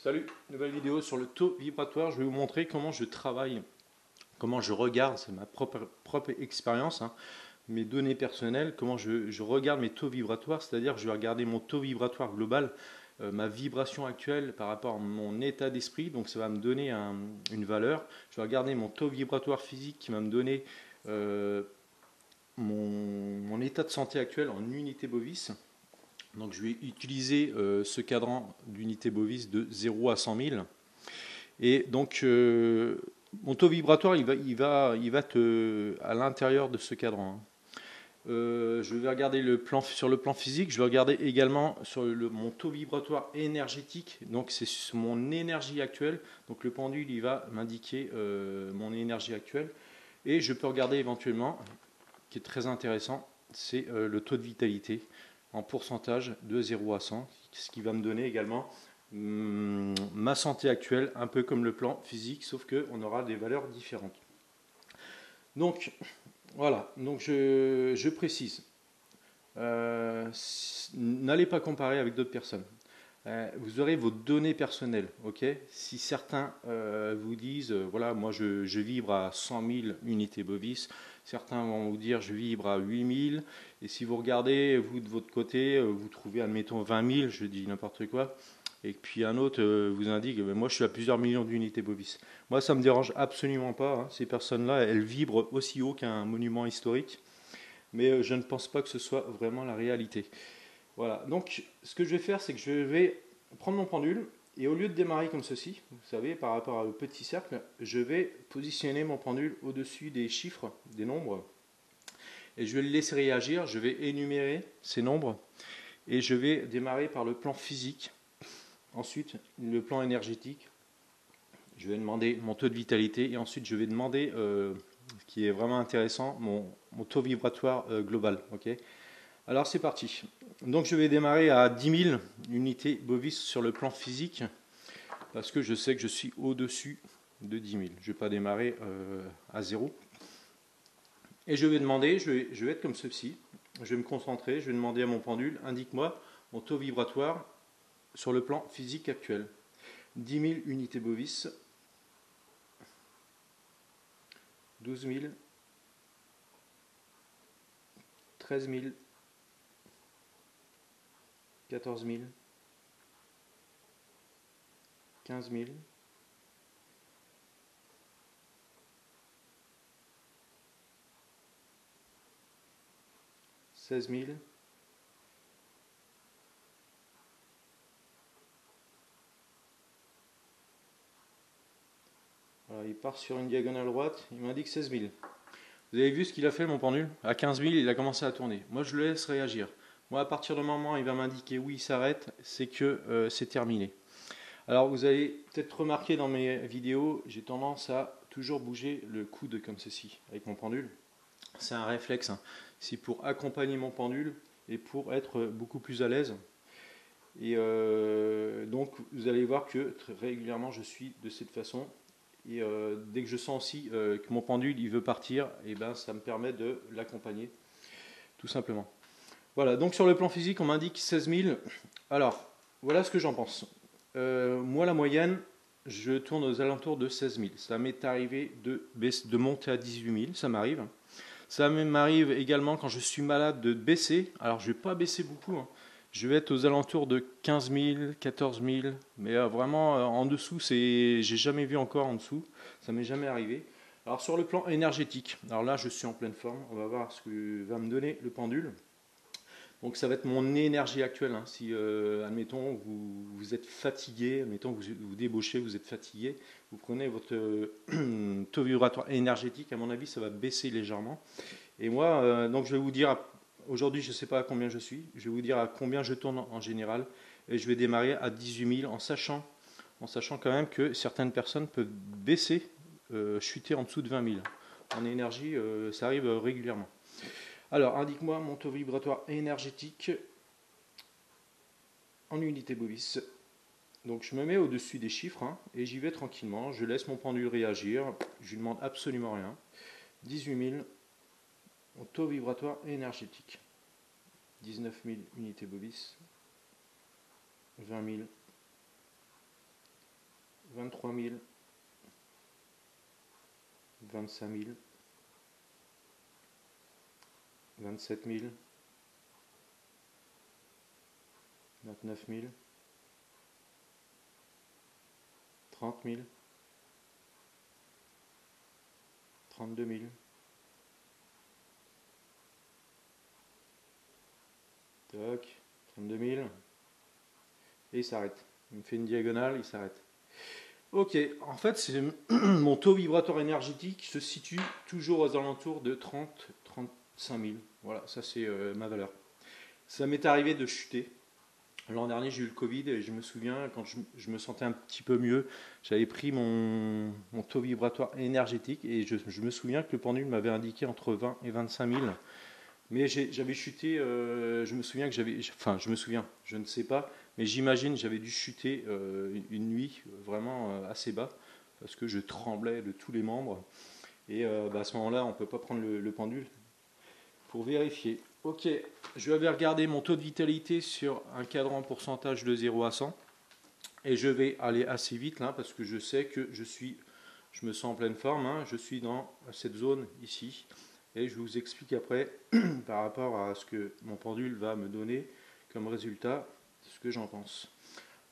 Salut, nouvelle vidéo sur le taux vibratoire. Je vais vous montrer comment je travaille, comment je regarde, c'est ma propre expérience, hein, mes données personnelles, comment je regarde mes taux vibratoires, c'est-à-dire que je vais regarder mon taux vibratoire global, ma vibration actuelle par rapport à mon état d'esprit, donc ça va me donner une valeur. Je vais regarder mon taux vibratoire physique qui va me donner mon état de santé actuel en unité bovis. Donc je vais utiliser ce cadran d'unité bovis de 0 à 100 000. Et donc mon taux vibratoire il va à l'intérieur de ce cadran. Je vais regarder sur le plan physique, je vais regarder également sur mon taux vibratoire énergétique, donc c'est mon énergie actuelle, donc le pendule il va m'indiquer mon énergie actuelle, et je peux regarder éventuellement, qui est très intéressant, c'est le taux de vitalité en pourcentage de 0 à 100, ce qui va me donner également ma santé actuelle, un peu comme le plan physique, sauf qu'on aura des valeurs différentes. Donc voilà, donc je précise, n'allez pas comparer avec d'autres personnes. Vous aurez vos données personnelles, ok. Si certains vous disent, voilà, moi je vibre à 100 000 unités bovis, certains vont vous dire je vibre à 8 000, et si vous regardez, vous de votre côté, vous trouvez, admettons, 20 000, je dis n'importe quoi, et puis un autre vous indique, moi je suis à plusieurs millions d'unités bovis. Moi ça ne me dérange absolument pas, hein. Ces personnes-là, elles vibrent aussi haut qu'un monument historique, mais je ne pense pas que ce soit vraiment la réalité. Voilà, donc ce que je vais faire, c'est que je vais prendre mon pendule et au lieu de démarrer comme ceci, vous savez, par rapport au petit cercle, je vais positionner mon pendule au-dessus des chiffres, des nombres, et je vais le laisser réagir, je vais énumérer ces nombres, et je vais démarrer par le plan physique, ensuite le plan énergétique, je vais demander mon taux de vitalité, et ensuite je vais demander, ce qui est vraiment intéressant, mon taux vibratoire global, ok. Alors c'est parti. Donc je vais démarrer à 10 000 unités bovis sur le plan physique parce que je sais que je suis au-dessus de 10 000. Je ne vais pas démarrer à 0. Et je vais demander, je vais être comme ceci, je vais me concentrer, je vais demander à mon pendule, indique-moi mon taux vibratoire sur le plan physique actuel. 10 000 unités bovis, 12 000, 13 000, 14 000, 15 000, 16 000, voilà, il part sur une diagonale droite, il m'indique 16 000. Vous avez vu ce qu'il a fait mon pendule? À 15 000, il a commencé à tourner. Moi, je le laisse réagir. Moi, à partir du moment où il va m'indiquer oui, il s'arrête, c'est que c'est terminé. Alors, vous avez peut-être remarqué dans mes vidéos, j'ai tendance à toujours bouger le coude comme ceci avec mon pendule. C'est un réflexe, hein. C'est pour accompagner mon pendule et pour être beaucoup plus à l'aise. Et donc, vous allez voir que très régulièrement, je suis de cette façon. Et dès que je sens aussi que mon pendule il veut partir, et ben, ça me permet de l'accompagner, tout simplement. Voilà, donc sur le plan physique, on m'indique 16 000. Alors, voilà ce que j'en pense. Moi, la moyenne, je tourne aux alentours de 16 000. Ça m'est arrivé de monter à 18 000, ça m'arrive. Ça m'arrive également quand je suis malade de baisser. Alors, je ne vais pas baisser beaucoup, hein. Je vais être aux alentours de 15 000, 14 000, mais vraiment en dessous, j'ai jamais vu encore en dessous, ça m'est jamais arrivé. Alors sur le plan énergétique, alors là je suis en pleine forme, on va voir ce que va me donner le pendule. Donc ça va être mon énergie actuelle, hein. Si admettons vous êtes fatigué, admettons vous débauchez, vous êtes fatigué, vous prenez votre taux vibratoire énergétique, à mon avis ça va baisser légèrement. Et moi, donc je vais vous dire, aujourd'hui je ne sais pas à combien je suis, je vais vous dire à combien je tourne en général, et je vais démarrer à 18 000 en sachant quand même que certaines personnes peuvent baisser, chuter en dessous de 20 000. En énergie, ça arrive régulièrement. Alors, indique-moi mon taux vibratoire énergétique en unité bovis. Donc je me mets au-dessus des chiffres, hein, et j'y vais tranquillement, je laisse mon pendule réagir, je lui demande absolument rien. 18 000. Mon taux vibratoire énergétique. 19 000 unités bovis. 20 000. 23 000, 25 000, 27 000, 29 000, 30 000, 32 000, tac, 32 000, et il s'arrête. Il me fait une diagonale, il s'arrête. Ok, en fait, c'est mon taux vibratoire énergétique se situe toujours aux alentours de 30-35 000. Voilà, ça c'est ma valeur. Ça m'est arrivé de chuter. L'an dernier, j'ai eu le Covid et je me souviens, quand je me sentais un petit peu mieux, j'avais pris mon taux vibratoire énergétique et je me souviens que le pendule m'avait indiqué entre 20 et 25 000. Mais j'avais chuté, je me souviens que j'avais, enfin je me souviens, je ne sais pas, mais j'imagine j'avais dû chuter une nuit vraiment assez bas parce que je tremblais de tous les membres. Et à ce moment-là, on ne peut pas prendre le pendule pour vérifier. Ok, je vais regarder mon taux de vitalité sur un cadran pourcentage de 0 à 100. Et je vais aller assez vite là parce que je sais que je me sens en pleine forme. Hein, je suis dans cette zone ici. Et je vous explique après, par rapport à ce que mon pendule va me donner comme résultat, ce que j'en pense.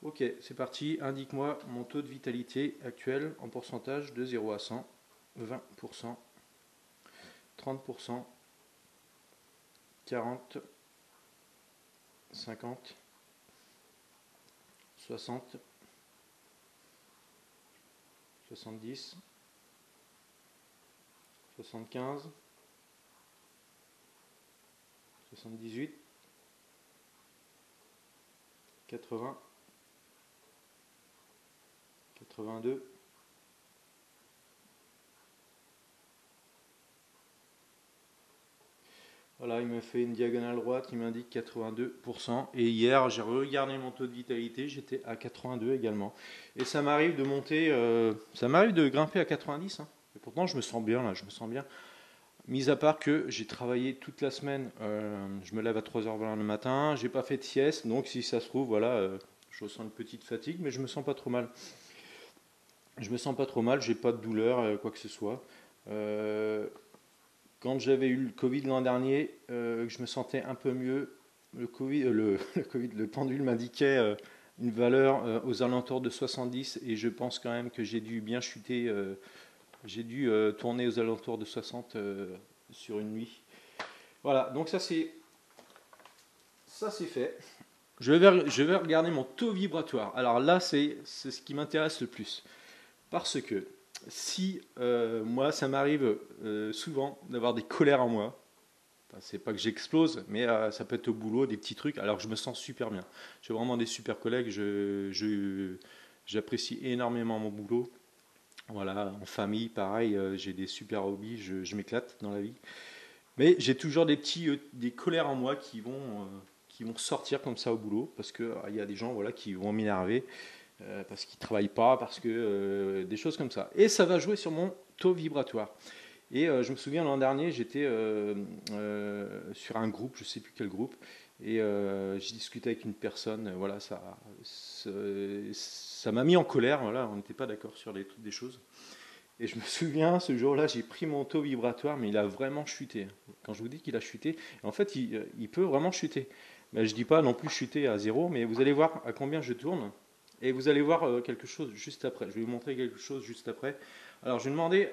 Ok, c'est parti. Indique-moi mon taux de vitalité actuel en pourcentage de 0 à 100. 20%, 30%, 40, 50, 60, 70, 75, 78, 80, 82, voilà, il me fait une diagonale droite, il m'indique 82%. Et hier, j'ai regardé mon taux de vitalité, j'étais à 82 également. Et ça m'arrive de monter, ça m'arrive de grimper à 90. Hein. Et pourtant, je me sens bien là, je me sens bien. Mis à part que j'ai travaillé toute la semaine, je me lève à 3h20 le matin, j'ai pas fait de sieste, donc si ça se trouve, voilà, je ressens une petite fatigue, mais je me sens pas trop mal. Je me sens pas trop mal, j'ai pas de douleur, quoi que ce soit. Euh, Quand j'avais eu le Covid l'an dernier, que je me sentais un peu mieux, le Covid, le pendule m'indiquait une valeur aux alentours de 70 et je pense quand même que j'ai dû bien chuter, j'ai dû tourner aux alentours de 60 sur une nuit. Voilà, donc ça c'est fait. Je vais regarder mon taux vibratoire. Alors là, c'est ce qui m'intéresse le plus. Parce que si moi, ça m'arrive souvent d'avoir des colères en moi, enfin, c'est pas que j'explose, mais ça peut être au boulot, des petits trucs, alors que je me sens super bien. J'ai vraiment des super collègues, j'apprécie énormément mon boulot. Voilà, en famille, pareil, j'ai des super hobbies, je m'éclate dans la vie. Mais j'ai toujours des colères en moi qui vont sortir comme ça au boulot, parce que il y a des gens voilà, qui vont m'énerver, parce qu'ils ne travaillent pas, parce que des choses comme ça. Et ça va jouer sur mon taux vibratoire. Et je me souviens l'an dernier, j'étais sur un groupe, je ne sais plus quel groupe, et j'ai discuté avec une personne, voilà, ça m'a mis en colère, voilà, on n'était pas d'accord sur des choses. Et je me souviens, ce jour-là, j'ai pris mon taux vibratoire, mais il a vraiment chuté. Quand je vous dis qu'il a chuté, en fait, il peut vraiment chuter. Mais je ne dis pas non plus chuter à zéro, mais vous allez voir à combien je tourne. Et vous allez voir quelque chose juste après. Je vais vous montrer quelque chose juste après. Alors, je vais demander,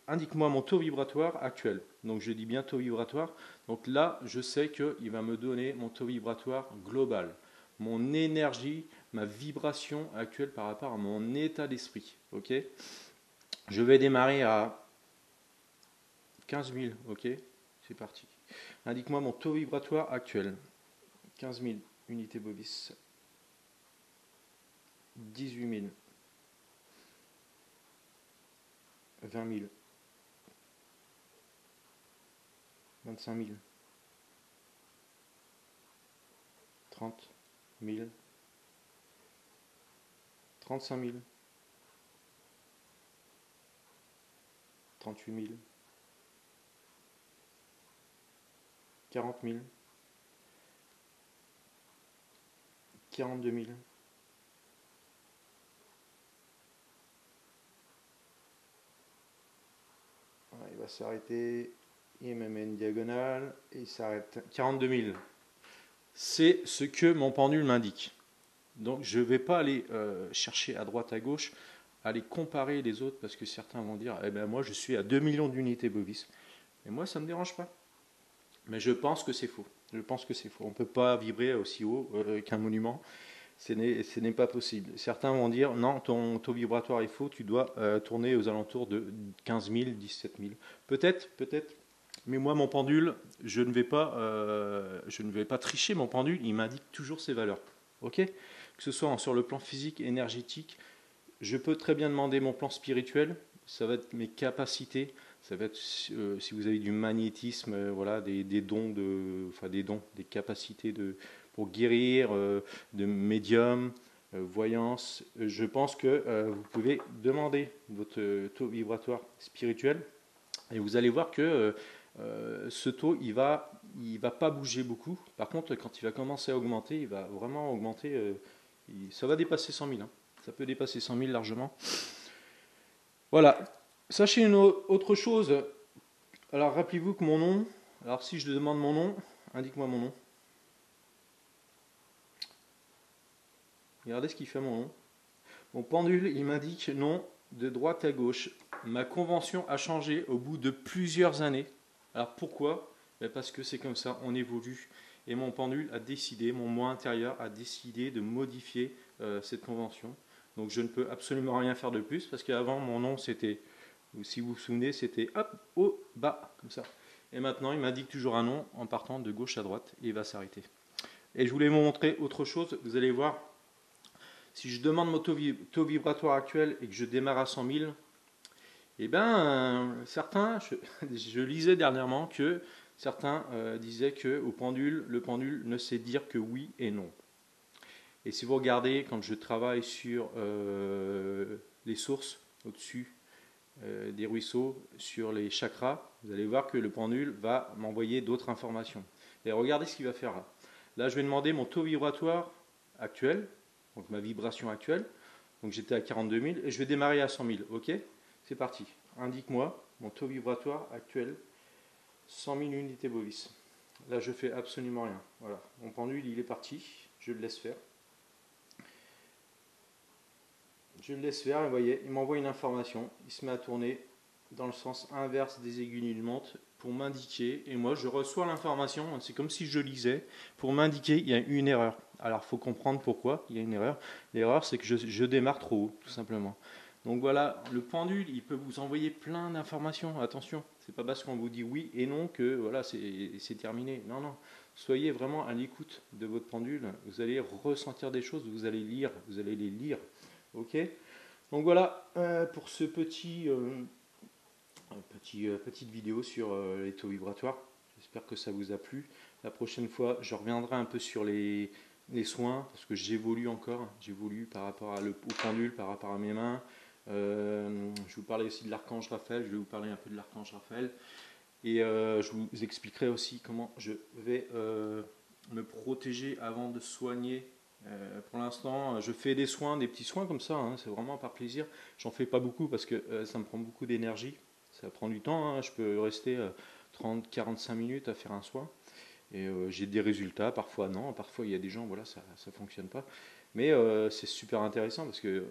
indique-moi mon taux vibratoire actuel. Donc, je dis bien taux vibratoire. Donc là, je sais qu'il va me donner mon taux vibratoire global. Mon énergie, ma vibration actuelle par rapport à mon état d'esprit. Ok ? Je vais démarrer à 15 000, ok, c'est parti. Indique-moi mon taux vibratoire actuel. 15 000 unités bovis. 18 000. 20 000. 25 000. 30 000. 35 000. 38 000. 40 000. 42 000. va s'arrêter, il me met une diagonale et il s'arrête. 42 000. C'est ce que mon pendule m'indique. Donc je ne vais pas aller chercher à droite à gauche, aller comparer les autres, parce que certains vont dire eh ben moi je suis à 2 millions d'unités bovis. Et moi ça ne me dérange pas. Mais je pense que c'est faux. Je pense que c'est faux. On ne peut pas vibrer aussi haut qu'un monument. Ce n'est pas possible. Certains vont dire non, ton taux vibratoire est faux, tu dois tourner aux alentours de 15 000, 17 000. Peut-être, peut-être. Mais moi, mon pendule, je ne vais pas tricher mon pendule, il m'indique toujours ses valeurs. Ok ? Que ce soit sur le plan physique, énergétique, je peux très bien demander mon plan spirituel, ça va être mes capacités, ça va être si vous avez du magnétisme, voilà, des dons, des capacités pour guérir, de médium, voyance. Je pense que vous pouvez demander votre taux vibratoire spirituel et vous allez voir que ce taux, il va pas bouger beaucoup. Par contre, quand il va commencer à augmenter, il va vraiment augmenter. Ça va dépasser 100 000. Hein. Ça peut dépasser 100 000 largement. Voilà. Sachez une autre chose. Alors, rappelez-vous que mon nom. Alors, si je demande mon nom, indique-moi mon nom. Regardez ce qu'il fait mon nom. Mon pendule, il m'indique nom de droite à gauche. Ma convention a changé au bout de plusieurs années. Alors pourquoi ? Parce que c'est comme ça, on évolue. Et mon pendule a décidé, mon moi intérieur a décidé de modifier cette convention. Donc je ne peux absolument rien faire de plus, parce qu'avant mon nom c'était, si vous vous souvenez, c'était hop, haut, bas, comme ça. Et maintenant il m'indique toujours un nom en partant de gauche à droite, et il va s'arrêter. Et je voulais vous montrer autre chose, vous allez voir, si je demande mon taux vibratoire actuel et que je démarre à 100 000, eh bien, certains, je lisais dernièrement que certains disaient que le pendule ne sait dire que oui et non. Et si vous regardez, quand je travaille sur les sources au-dessus des ruisseaux, sur les chakras, vous allez voir que le pendule va m'envoyer d'autres informations. Et regardez ce qu'il va faire là. Là, je vais demander mon taux vibratoire actuel, donc ma vibration actuelle. Donc j'étais à 42 000 et je vais démarrer à 100 000. Ok ? C'est parti. Indique-moi mon taux vibratoire actuel, 100 000 unités bovis. Là, je fais absolument rien. Voilà. Mon pendule, il est parti. Je le laisse faire. Je le laisse faire. Et vous voyez, il m'envoie une information. Il se met à tourner dans le sens inverse des aiguilles d'une montre pour m'indiquer. Et moi, je reçois l'information. C'est comme si je lisais pour m'indiquer qu'il y a une erreur. Alors, il faut comprendre pourquoi il y a une erreur. L'erreur, c'est que je démarre trop haut, tout simplement. Donc voilà, le pendule, il peut vous envoyer plein d'informations. Attention, c'est pas parce qu'on vous dit oui et non que voilà, c'est terminé. Non, non. Soyez vraiment à l'écoute de votre pendule. Vous allez ressentir des choses, vous allez lire, vous allez les lire. Ok ? Donc voilà pour ce petite vidéo sur les taux vibratoires. J'espère que ça vous a plu. La prochaine fois, je reviendrai un peu sur les soins, parce que j'évolue encore. J'évolue par rapport au pendule, par rapport à mes mains. Je vous parlais aussi de l'archange Raphaël, je vais vous parler un peu de l'archange Raphaël et je vous expliquerai aussi comment je vais me protéger avant de soigner. Pour l'instant, je fais des soins, des petits soins comme ça, hein, c'est vraiment par plaisir. J'en fais pas beaucoup parce que ça me prend beaucoup d'énergie, ça prend du temps, hein. Je peux rester 30-45 minutes à faire un soin et j'ai des résultats, parfois non, parfois il y a des gens, voilà, ça fonctionne pas. Mais c'est super intéressant parce que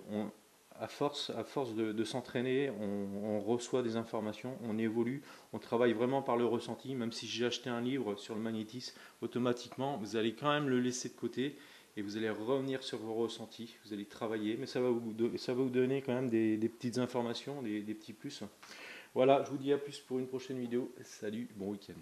à force de s'entraîner, on reçoit des informations, on évolue, on travaille vraiment par le ressenti. Même si j'ai acheté un livre sur le magnétisme, automatiquement, vous allez quand même le laisser de côté et vous allez revenir sur vos ressentis. Vous allez travailler, mais ça va vous donner quand même des petites informations, des petits plus. Voilà, je vous dis à plus pour une prochaine vidéo. Salut, bon week-end.